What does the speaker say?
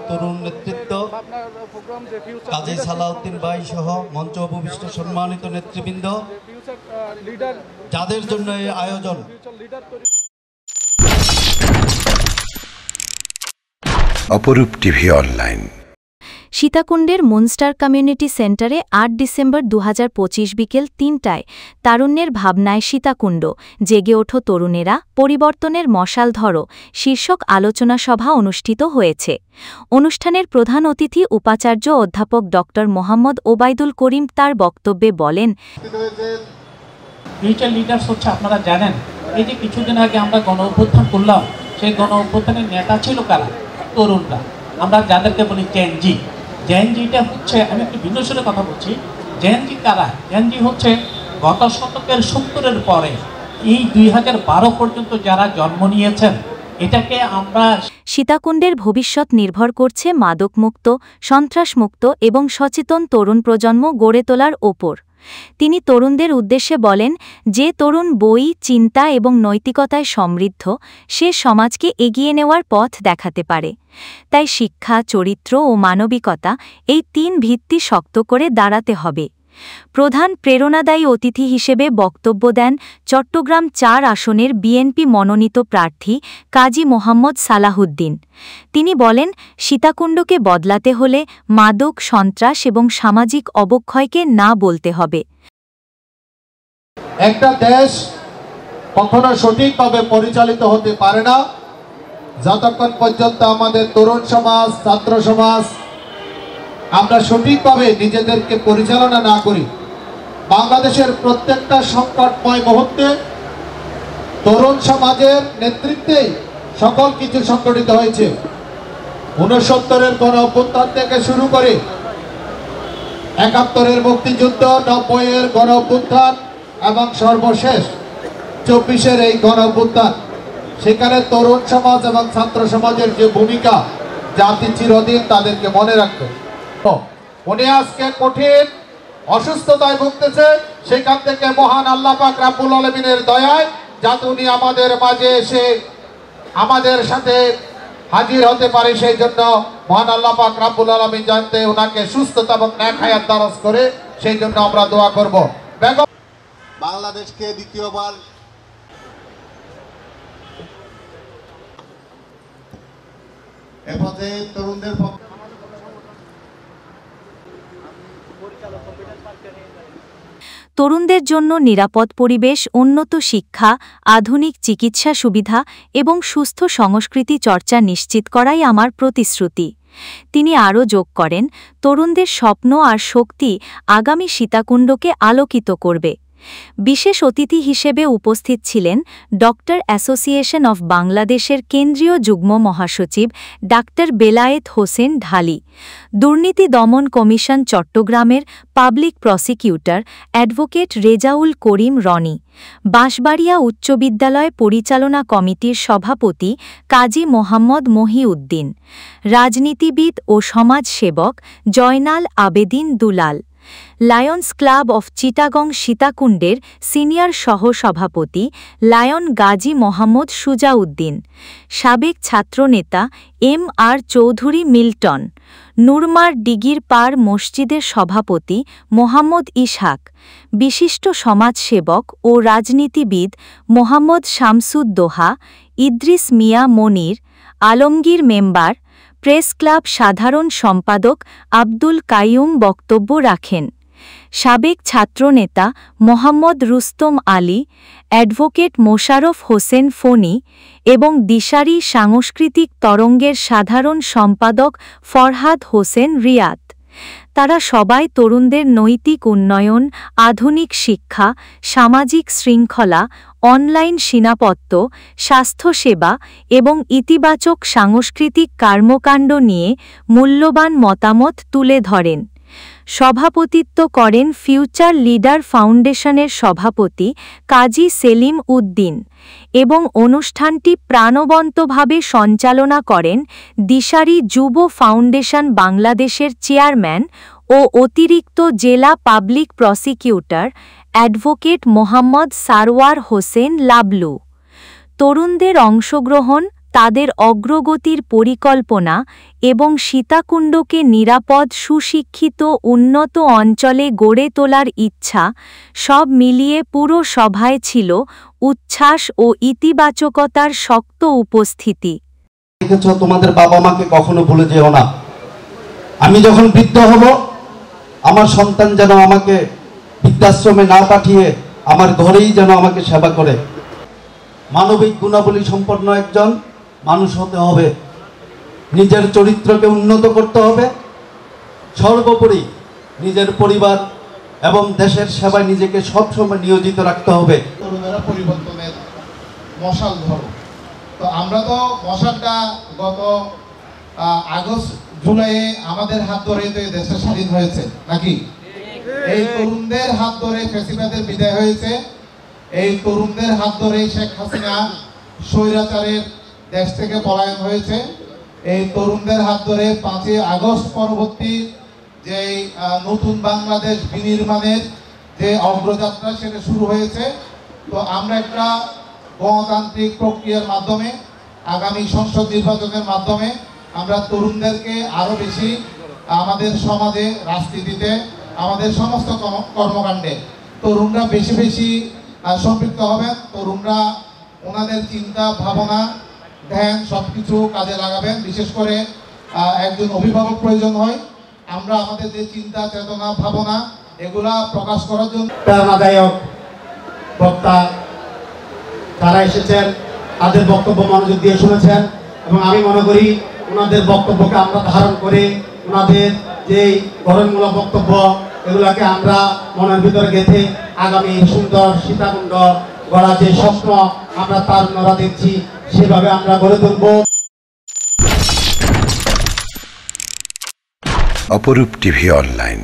তরুণ নেতৃত্ব কাজী সালাউদ্দিন ভাই সহ মঞ্চ উপবিষ্ট সম্মানিত নেতৃবৃন্দ, যাদের জন্য এই আয়োজন। অপরূপ টিভি অনলাইন। সীতাকুণ্ডের মুনস্টার কমিউনিটি সেন্টারে ৮ ডিসেম্বর ২০২৫ বিকেল ৩টায় তারুণ্যের ভাবনায় সীতাকুণ্ড জেগে ওঠো তরুণেরা, পরিবর্তনের মশাল ধরো শীর্ষক আলোচনা সভা অনুষ্ঠিত হয়েছে। অনুষ্ঠানের প্রধান অতিথি উপাচার্য অধ্যাপক ড মোহাম্মদ ওবায়দুল করিম তার বক্তব্যে বলেন, ফিউচার লিডার্স হচ্ছে, আপনারা জানেন, এই যে কিছুদিন আগে আমরা গণ অভ্যুত্থান করলাম, সেই গণ অভ্যুত্থানের নেতা ছিল কারা? তরুণরা। আমরা যাদেরকে বলি জেনজি। জেনজিটা হচ্ছে, আমি একটু ভিন্ন সুরে কথা বলছি, জেনজি কারা? জেনজি হচ্ছে গত শতকের ৭০-এর পরে এই ২০১২ পর্যন্ত যারা জন্ম নিয়েছেন। এটাকে আমরা সীতাকুণ্ডের ভবিষ্যৎ নির্ভর করছে মাদকমুক্ত, সন্ত্রাসমুক্ত এবং সচেতন তরুণ প্রজন্ম গড়ে তোলার ওপর। তিনি তরুণদের উদ্দেশ্যে বলেন, যে তরুণ বই, চিন্তা এবং নৈতিকতায় সমৃদ্ধ, সে সমাজকে এগিয়ে নেওয়ার পথ দেখাতে পারে। তাই শিক্ষা, চরিত্র ও মানবিকতা, এই ৩ ভিত্তি শক্ত করে দাঁড়াতে হবে। প্রধান প্রেরণাদায়ী অতিথি হিসেবে বক্তব্য দেন চট্টগ্রাম ৪ আসনের বিএনপি মনোনীত প্রার্থী কাজী মোহাম্মদ সালাহুদ্দিন। তিনি বলেন, সীতাকুণ্ডকে বদলাতে হলে মাদক, সন্ত্রাস এবং সামাজিক অবক্ষয়কে না বলতে হবে। একটা দেশ কখনো সঠিকভাবে পরিচালিত হতে পারে না যতক্ষণ পর্যন্ত আমাদের তরুণ সমাজ, ছাত্র সমাজ আমরা সঠিকভাবে নিজেদেরকে পরিচালনা না করি। বাংলাদেশের প্রত্যেকটা সংকটময় মুহূর্তে তরুণ সমাজের নেতৃত্বেই সকল কিছু সংগঠিত হয়েছে। ৬৯-এর গণ অভ্যুত্থান থেকে শুরু করে ৭১-এর মুক্তিযুদ্ধ, ৯০-এর গণ অভ্যুত্থান এবং সর্বশেষ ২৪-এর এই গণ অভ্যুত্থান, সেখানে তরুণ সমাজ এবং ছাত্র সমাজের যে ভূমিকা, জাতি চিরদিন তাদেরকে মনে রাখবে। উনি আজকে কঠিন অসুস্থতায় ভুগতেছে, সেখান থেকে মহান আল্লাহ পাক রাব্বুল আলামিনের দয়ায় যাতে উনি আমাদের মাঝে এসে আমাদের সাথে হাজির হতে পারে, সেই জন্য মহান আল্লাহ পাক রাব্বুল আলামিন জানতে ওনাকে সুস্থতা এবং নেক হায়াত দারাজ করে, সেই জন্য আমরা দোয়া করব। বাংলাদেশকে দ্বিতীয়বার এপথে তরুণদের তরুণদের জন্য নিরাপদ পরিবেশ, উন্নত শিক্ষা, আধুনিক চিকিৎসা সুবিধা এবং সুস্থ সংস্কৃতি চর্চা নিশ্চিত করাই আমার প্রতিশ্রুতি। তিনি আরও যোগ করেন, তরুণদের স্বপ্ন আর শক্তি আগামী সীতাকুণ্ডকে আলোকিত করবে। বিশেষ অতিথি হিসেবে উপস্থিত ছিলেন ডক্টর অ্যাসোসিয়েশন অফ বাংলাদেশের কেন্দ্রীয় যুগ্ম মহাসচিব ডাক্তার বেলায়েত হোসেন ঢালি, দুর্নীতি দমন কমিশন চট্টগ্রামের public prosecutor advocate Rezaul Karim Roni, Banshbaria উচ্চ বিদ্যালয় পরিচালনা কমিটির সভাপতি কাজী মোহাম্মদ মহিউদ্দিন, রাজনীতিবিদ ও সমাজসেবক Joynal Abedin Dulal, Lions Club of Chittagong সীতাকুণ্ডের সিনিয়র সহ-সভাপতি লায়ন গাজী মোহাম্মদ সুজাউদ্দিন, সাবেক ছাত্রনেতা এম আর চৌধুরী মিল্টন, নুরমার ডিগির পার মসজিদের সভাপতি মোহাম্মদ ইসহাক, বিশিষ্ট সমাজসেবক ও রাজনীতিবিদ Mohammad Shamsuddoha, Idris Mia Monir, Alamgir member, press club সাধারণ সম্পাদক আব্দুল কাইয়ুম বক্তব্য রাখেন। সাবেক ছাত্রনেতা মোহাম্মদ রুস্তম আলী, অ্যাডভোকেট মোশাররফ হোসেন ফণি এবং দিশারি সাংস্কৃতিক তরঙ্গের সাধারণ সম্পাদক ফরহাদ হোসেন রিয়াদ। তারা সবাই তরুণদের নৈতিক উন্নয়ন, আধুনিক শিক্ষা, সামাজিক শৃঙ্খলা, অনলাইন নিরাপত্তা, স্বাস্থ্যসেবা এবং ইতিবাচক সাংস্কৃতিক কর্মকাণ্ড নিয়ে মূল্যবান মতামত তুলে ধরেন। সভাপতিত্ব করেন ফিউচার লিডার ফাউন্ডেশনের সভাপতি কাজী সেলিম উদ্দিন এবং অনুষ্ঠানটি প্রাণবন্তভাবে সঞ্চালনা করেন দিশারি যুব ফাউন্ডেশন বাংলাদেশের চেয়ারম্যান ও অতিরিক্ত জেলা public prosecutor advocate Mohammad Sarwar Hossain Lablu. তরুণদের অংশগ্রহণ, তাদের অগ্রগতির পরিকল্পনা এবং সীতাকুণ্ডকে নিরাপদ সুশিক্ষিত উন্নত অঞ্চলে গড়ে তোলার ইচ্ছা সব মিলিয়ে পুরো সভায় ছিল উচ্ছ্বাস ও ইতিবাচকতার শক্ত উপস্থিতি। দেখেছ, তোমাদের বাবা মাকে কখনো ভুলে যেও না। আমি যখন বৃদ্ধ হব, আমার সন্তান যেন আমাকে বৃদ্ধাশ্রমে না পাঠিয়ে আমার ঘরেই যেন আমাকে সেবা করে। মানবিক গুণাবলী সম্পন্ন একজন মানুষ হতে হবে, নিজের চরিত্রকে উন্নত করতে হবে, সর্বোপরি নিজের পরিবার এবং দেশের সেবায় নিজেকে সবসময় নিয়োজিত রাখতে হবে। তরুণেরা পরিবর্তনের মশাল ধরো। তো আমরা তো মশালটা গত আগস্ট জুলাইয়ে আমাদের হাত ধরে তো এই দেশটা স্বাধীন হয়েছে নাকি? এই তরুণদের হাত ধরে ফ্যাসিবাদের বিদায় হয়েছে, এই তরুণদের হাত ধরে শেখ হাসিনা স্বৈরাচারের দেশ থেকে পলায়ন হয়েছে, এই তরুণদের হাত ধরে 5ই আগস্ট পরবর্তী যে নতুন বাংলাদেশ বিনির্মাণের যে অগ্রযাত্রা সেটা শুরু হয়েছে। তো আমরা একটা গণতান্ত্রিক প্রক্রিয়ার মাধ্যমে আগামী সংসদ নির্বাচনের মাধ্যমে আমরা তরুণদেরকে আরো বেশি আমাদের সমাজে, রাজনীতিতে, আমাদের সমস্ত কর্মকাণ্ডে তরুণরা বেশি বেশি সম্পৃক্ত হবেন। তরুণরা ওনাদের চিন্তা ভাবনা ধ্যান সবকিছু কাজে লাগাবেন। বিশেষ করে একজন অভিভাবক প্রয়োজন হয়। আমরা আমাদের যে চিন্তা চেতনা ভাবনা এগুলা প্রকাশ করার জন্য প্রেরণাদায়ক বক্তা তারা এসেছেন, তাদের বক্তব্য মনোযোগ দিয়ে শুনেছেন এবং আমি মনে করি ওনাদের বক্তব্যকে আমরা ধারণ করে ওনাদের যে গঠনমূলক বক্তব্য এগুলাকে আমরা মনের ভিতরে গেঁথে আগামী সুন্দর সীতাকুণ্ড গড়া যে স্বপ্ন আমরা তারুণ্যরা দেখছি সেভাবে আমরা গড়ে তুলব। অপরূপ টিভি অনলাইন।